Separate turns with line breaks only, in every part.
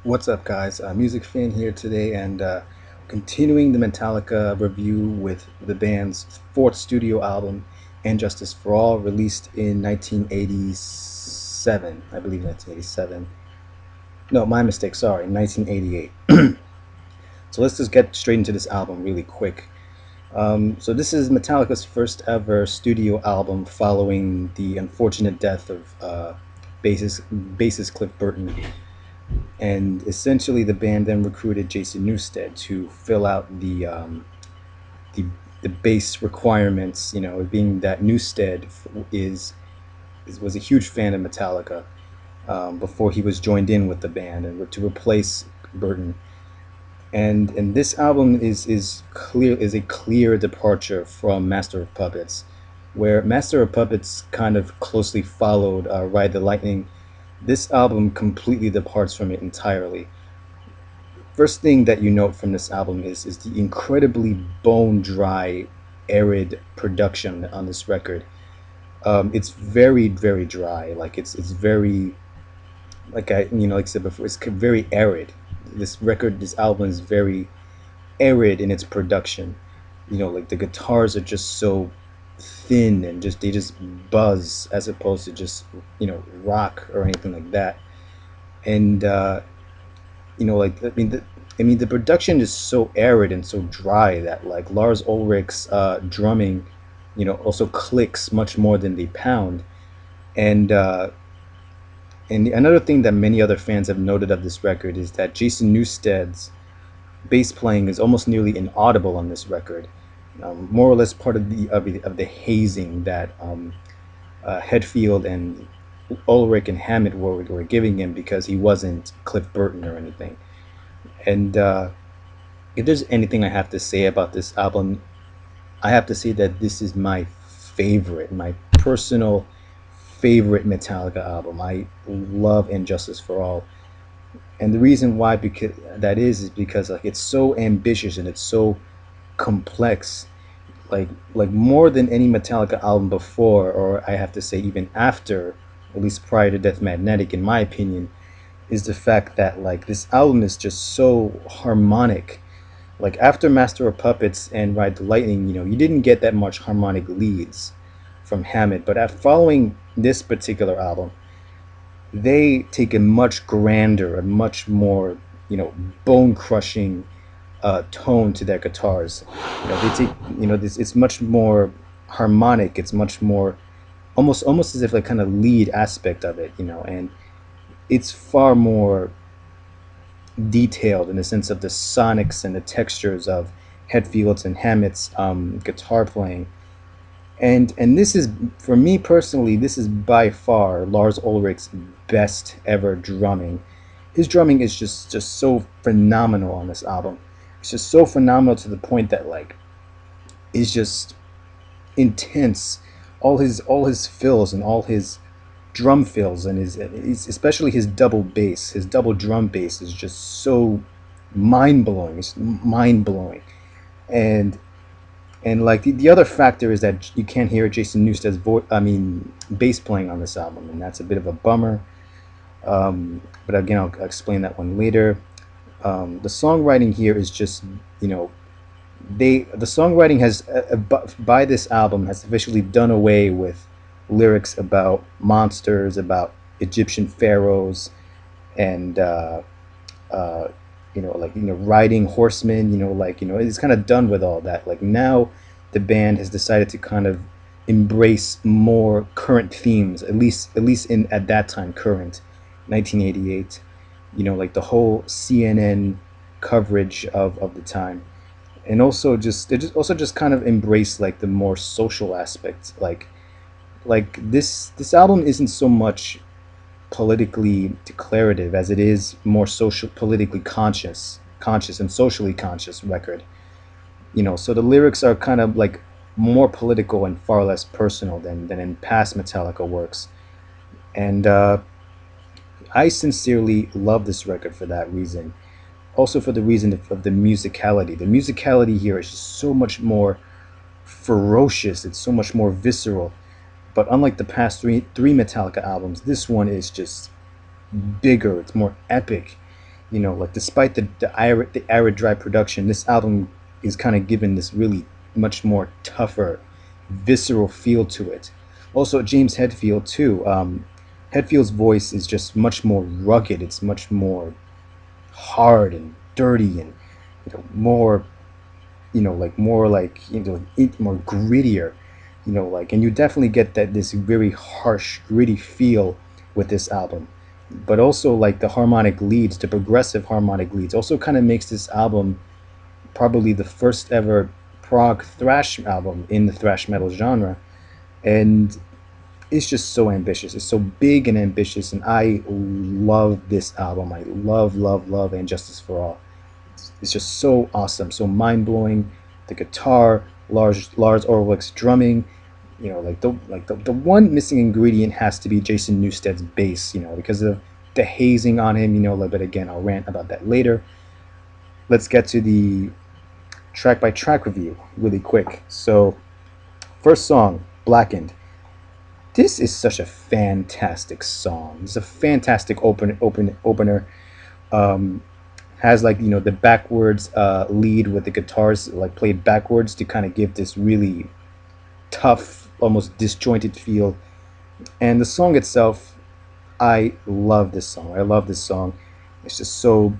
What's up, guys? Music Fan here today, and continuing the Metallica review with the band's fourth studio album, "And Justice for All," released in 1987. I believe 1987. No, my mistake. Sorry, 1988. So let's just get straight into this album really quick. So this is Metallica's first ever studio album following the unfortunate death of bassist Cliff Burton, and essentially the band then recruited Jason Newstead to fill out the the bass requirements. You know, being that Newstead was a huge fan of Metallica before he was joined in with the band, and to replace Burton. And this album is a clear departure from Master of Puppets, where Master of Puppets kind of closely followed Ride the Lightning. This album completely departs from it entirely. First thing that you note from this album is the incredibly bone dry, arid production on this record. It's very dry. Like it's very, like I said before, it's very arid. This album is very arid in its production. Like the guitars are just so thin and they just buzz as opposed to just rock or anything like that. And like the production is so arid and so dry that like Lars Ulrich's drumming, also clicks much more than they pound. And another thing that many other fans have noted of this record is that Jason Newsted's bass playing is almost nearly inaudible on this record, more or less part of the hazing that Hetfield and Ulrich and Hammett were giving him because he wasn't Cliff Burton or anything. And if there's anything I have to say about this album, I have to say that this is my personal favorite Metallica album. I love "Injustice for All," and the reason why because that is because like it's so ambitious and it's so complex, like more than any Metallica album before, or I have to say even after, at least prior to Death Magnetic, in my opinion, is the fact that like this album is just so harmonic. Like after Master of Puppets and Ride the Lightning, you didn't get that much harmonic leads from Hammett, but following this particular album, they take a much grander, a much more, bone crushing tone to their guitars. They take, this. It's much more harmonic. It's much more, almost as if like kind of lead aspect of it, and it's far more detailed in the sense of the sonics and the textures of Hetfield's and Hammett's guitar playing. And this is, for me personally, this is by far Lars Ulrich's best ever drumming. His drumming is just so phenomenal on this album. It's just so phenomenal to the point that like it's just intense. All his fills and all his drum fills and especially his double bass, his double drum bass is just so mind blowing. It's mind blowing. And like the other factor is that you can't hear Jason Newsted's bass playing on this album, and that's a bit of a bummer. But again, I'll explain that one later. The songwriting here is just, the songwriting has by this album has officially done away with lyrics about monsters, about Egyptian pharaohs, and riding horsemen. It's kind of done with all that. Like now, the band has decided to kind of embrace more current themes, at least in at that time, current 1988. Like the whole CNN coverage of the time, and also just kind of embrace like the more social aspects. Like this album isn't so much politically declarative as it is more social, politically conscious and socially conscious record. So the lyrics are kind of like more political and far less personal than in past Metallica works. And I sincerely love this record for that reason. Also for the reason of the musicality. The musicality here is just so much more ferocious. It's so much more visceral. But unlike the past three Metallica albums, this one is just bigger. It's more epic. Like despite the arid dry production, this album is kind of given this really much more tougher, visceral feel to it. Also, James Hetfield too. Hetfield's voice is just much more rugged. It's much more hard and dirty and more more like more grittier, and you definitely get that this very harsh gritty feel with this album. But also like the harmonic leads, the progressive harmonic leads also kind of makes this album probably the first ever prog thrash album in the thrash metal genre. And it's just so ambitious, it's so big and ambitious, and I love this album. I love and Justice for All. It's just so awesome, so mind blowing. The guitar, Lars Ulrich's drumming. The one missing ingredient has to be Jason Newstead's bass. Because of the hazing on him. But again, I'll rant about that later. Let's get to the track by track review really quick. So, first song, Blackened. This is such a fantastic song. It's a fantastic opener. Um, has like the backwards lead with the guitars like played backwards to kind of give this really tough, almost disjointed feel. And the song itself, I love this song. I love this song. It's just so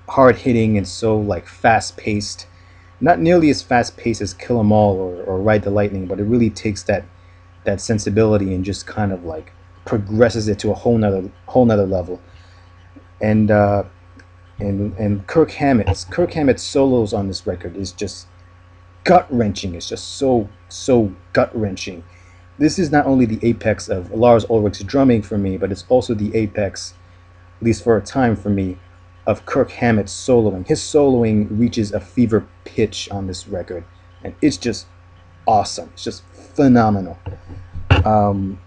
hard hitting and so like fast paced. Not nearly as fast paced as Kill 'Em All or Ride the Lightning, but it really takes that sensibility and just kind of like progresses it to a whole nother level. And and Kirk Hammett's solos on this record is just gut wrenching. It's just so gut wrenching. This is not only the apex of Lars Ulrich's drumming for me, but it's also the apex, at least for a time for me, of Kirk Hammett's soloing. His soloing reaches a fever pitch on this record, and it's just awesome. It's just phenomenal.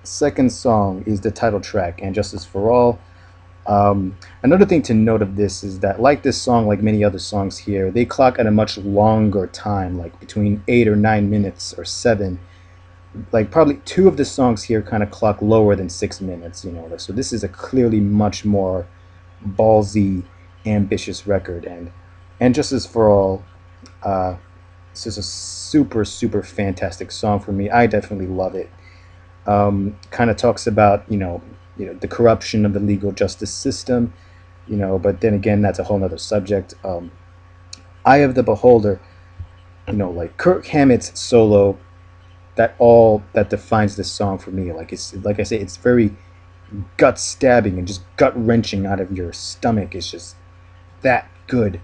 Second song is the title track, and Justice for All. Another thing to note of this is that, like this song, like many other songs here, they clock at a much longer time, like between 8 or 9 minutes or seven. Like probably two of the songs here kind of clock lower than 6 minutes. So this is a clearly much more ballsy, ambitious record, and Justice for All. Uh, this is a super fantastic song for me. I definitely love it. Kind of talks about the corruption of the legal justice system, but then again that's a whole nother subject. Eye of the Beholder, like Kirk Hammett's solo, that all that defines this song for me. Like it's like I say, it's very gut stabbing and just gut wrenching out of your stomach. It's just that good,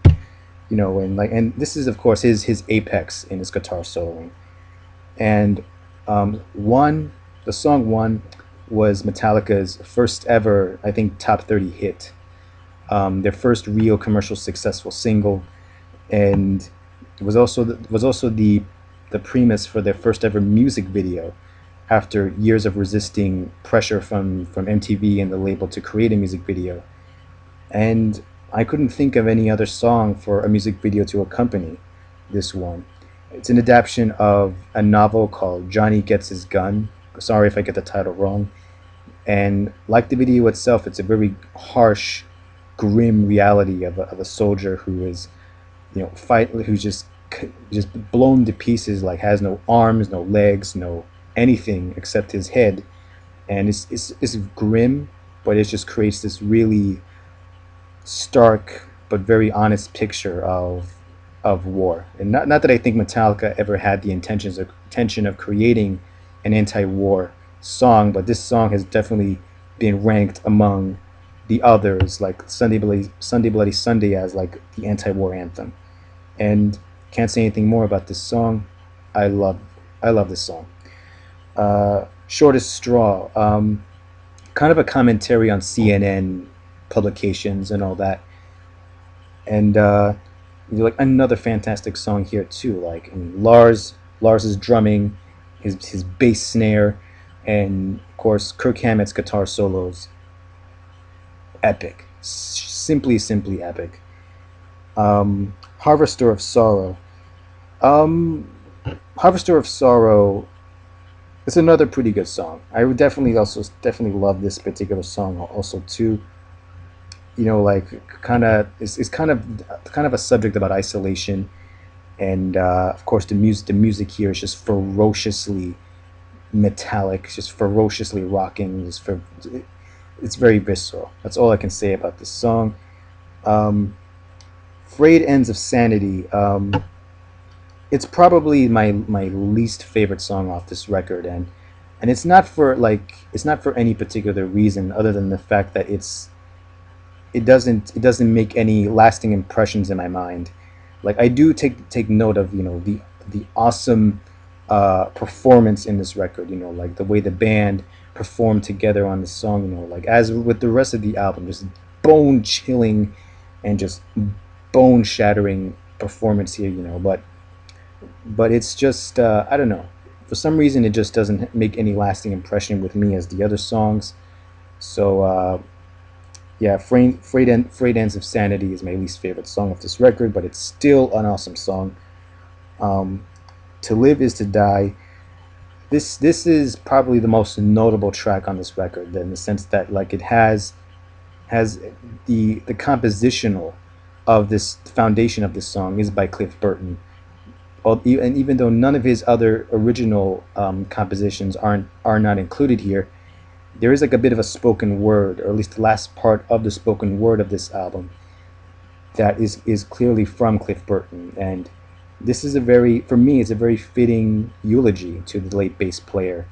and this is of course his apex in his guitar soloing. And one the song One was Metallica's first ever, I think, top 30 hit. Their first real commercial successful single, and it was also the premise for their first ever music video. After years of resisting pressure from MTV and the label to create a music video, and I couldn't think of any other song for a music video to accompany this one. It's an adaptation of a novel called Johnny Gets His Gun. Sorry if I get the title wrong. And like the video itself, it's a very harsh, grim reality of a soldier who is, who's just blown to pieces, like has no arms, no legs, no anything except his head. And it's grim, but it just creates this really stark but very honest picture of war. And not that I think Metallica ever had the intention of creating an anti-war song, but this song has definitely been ranked among the others, like Sunday Bloody Sunday, as like the anti-war anthem. And can't say anything more about this song. I love I love this song. Shortest Straw, kind of a commentary on CNN publications and all that. And like another fantastic song here too. Like, I mean, Lars's drumming, his bass snare, and of course Kirk Hammett's guitar solos. Epic, simply epic. Harvester of Sorrow. Um, Harvester of Sorrow is another pretty good song. I would definitely love this particular song also too. like kind of is kind of a subject about isolation, and of course the music here is just ferociously metallic, just ferociously rocking. It's very visceral. That's all I can say about this song. Um, Frayed Ends of Sanity. It's probably my least favorite song off this record, and it's not for any particular reason other than the fact that it doesn't make any lasting impressions in my mind. Like I do take note of the awesome performance in this record. Like the way the band performed together on this song. Like as with the rest of the album, just bone chilling and just bone shattering performance here. But it's just I don't know. For some reason, it just doesn't make any lasting impression with me as the other songs. So yeah, Frayed Ends of Sanity is my least favorite song of this record, but it's still an awesome song. Um, to Live is to Die. This is probably the most notable track on this record, in the sense that like it has the compositional of this foundation of this song is by Cliff Burton. And even though none of his other original compositions are not included here, there is like a bit of a spoken word, or at least the last part of the spoken word of this album, that is clearly from Cliff Burton. And this is for me, it's a very fitting eulogy to the late bass player,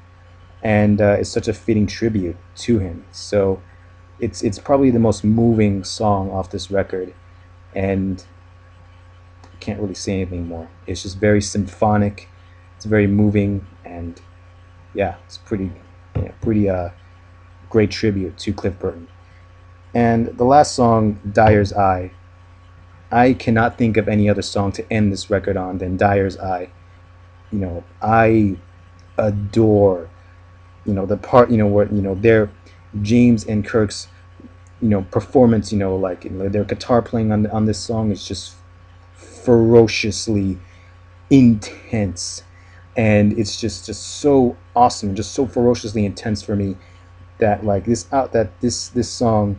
and it's such a fitting tribute to him. So it's probably the most moving song off this record, and can't really say anything more. It's just very symphonic. It's very moving, and yeah, it's pretty great tribute to Cliff Burton. And the last song, Dyer's Eye. I cannot think of any other song to end this record on than Dyer's Eye. I adore, the part, where, their James and Kirk's, performance, like their guitar playing on this song is just ferociously intense, and it's just so awesome, just so ferociously intense for me, that like this song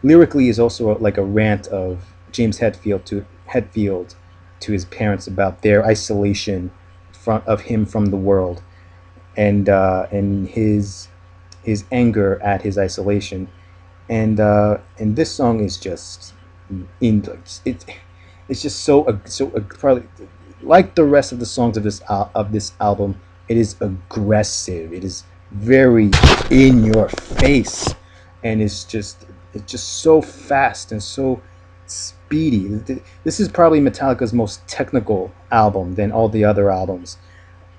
lyrically is also like a rant of James Hetfield to his parents about their isolation of him from the world, and his anger at his isolation. And this song is just in it's just so probably like the rest of the songs of this album. It is aggressive. It is very in your face, and it's just so fast and so speedy. This is probably Metallica's most technical album than all the other albums,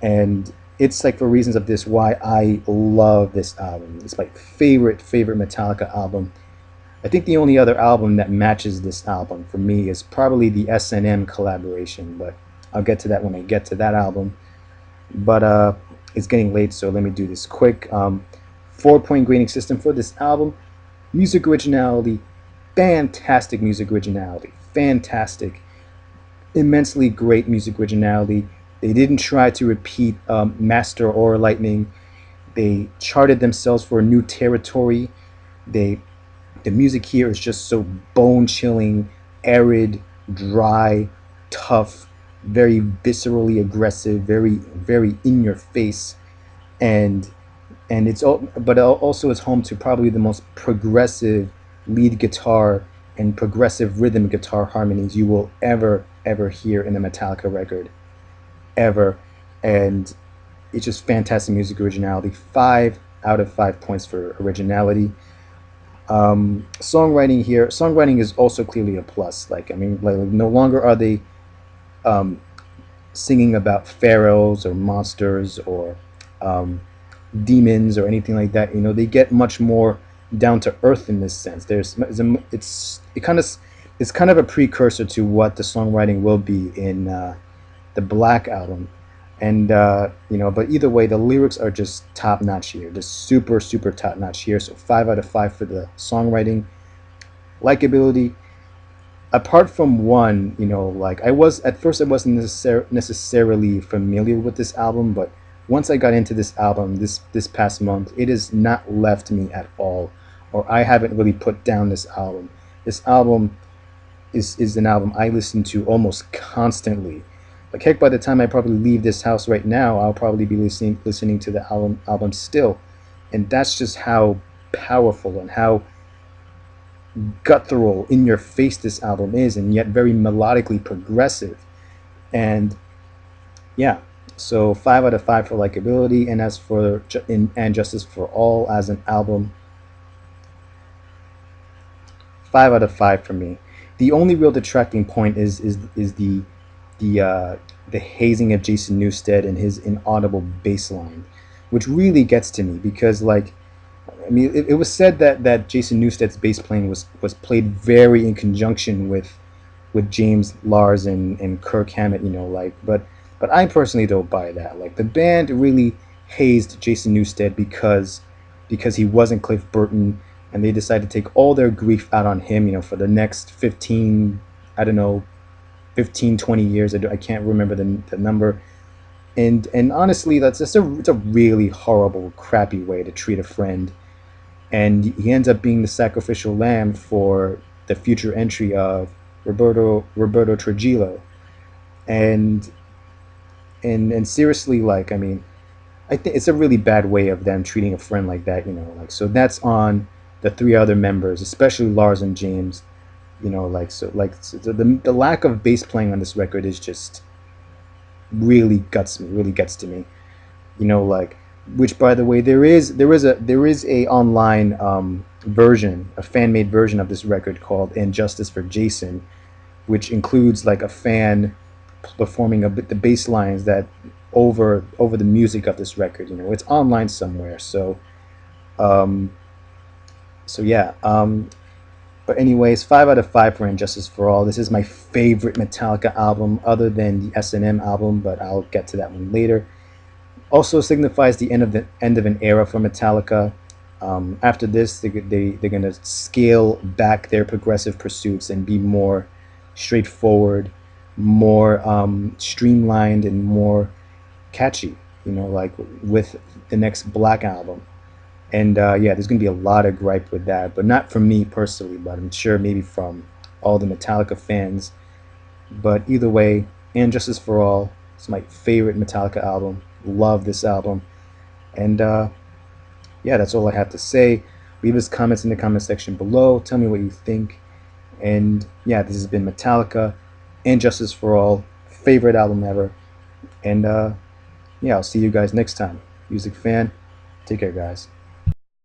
and it's like for reasons of this why I love this album. It's my favorite Metallica album. I think the only other album that matches this album for me is probably the S&M collaboration, but I'll get to that when I get to that album. But it's getting late, so let me do this quick. 4-point grading system for this album. Music originality, fantastic music originality, fantastic, immensely great music originality. They didn't try to repeat Master or Lightning. They charted themselves for a new territory. The music here is just so bone-chilling, arid, dry, tough, very viscerally aggressive, very very in your face, and but also it's home to probably the most progressive lead guitar and progressive rhythm guitar harmonies you will ever hear in a Metallica record, ever. And it's just fantastic music originality. 5 out of 5 points for originality. Songwriting is also clearly a plus. Like, I mean, like, no longer are they singing about pharaohs or monsters or demons or anything like that. They get much more down to earth in this sense. It's kind of a precursor to what the songwriting will be in the Black album. And but either way, the lyrics are just top notch here, just super top notch here. So 5 out of 5 for the songwriting. Likability, apart from one, like I wasn't necessarily familiar with this album, but once I got into this album this past month, it has not left me at all. or I haven't really put down this album. This album is an album I listen to almost constantly. Like heck, by the time I probably leave this house right now, I'll probably be listening to the album still, and that's just how powerful and how guttural, in your face this album is, and yet very melodically progressive. And yeah, so 5 out of 5 for likability, and as for and Justice for All as an album, 5 out of 5 for me. The only real detracting point is the hazing of Jason Newstead and his inaudible bass line, which really gets to me because, like, I mean, it was said that Jason Newsted's bass playing was played very in conjunction with James Lars and Kirk Hammett, like, but I personally don't buy that. Like, the band really hazed Jason Newsted because he wasn't Cliff Burton, and they decided to take all their grief out on him, for the next 15, I don't know, 15, 20 years. I can't remember the number. And honestly, it's a really horrible, crappy way to treat a friend. And he ends up being the sacrificial lamb for the future entry of Roberto Trujillo. And and seriously, like, I mean, I think it's a really bad way of them treating a friend like that, like, so that's on the three other members, especially Lars and James, like, so the lack of bass playing on this record is just really gets to me, like, which, by the way, there is a online version, a fan made version of this record called "And Justice for Jason," which includes like a fan performing the bass lines that over the music of this record. It's online somewhere. Um, so yeah. But anyways, 5 out of 5 for Injustice for All. This is my favorite Metallica album, other than the S&M album, but I'll get to that one later. Also signifies the end of an era for Metallica. After this, they're gonna scale back their progressive pursuits and be more straightforward, more streamlined, and more catchy. Like with the next Black album. And yeah, there's gonna be a lot of gripe with that, but not from me personally, but I'm sure maybe from all the Metallica fans. But either way, And Justice for All is my favorite Metallica album. Love this album. And yeah, that's all I have to say. Leave us comments in the comment section below. Tell me what you think. And yeah, this has been Metallica and Justice for All. Favorite album ever. And yeah, I'll see you guys next time. Music fan, take care, guys.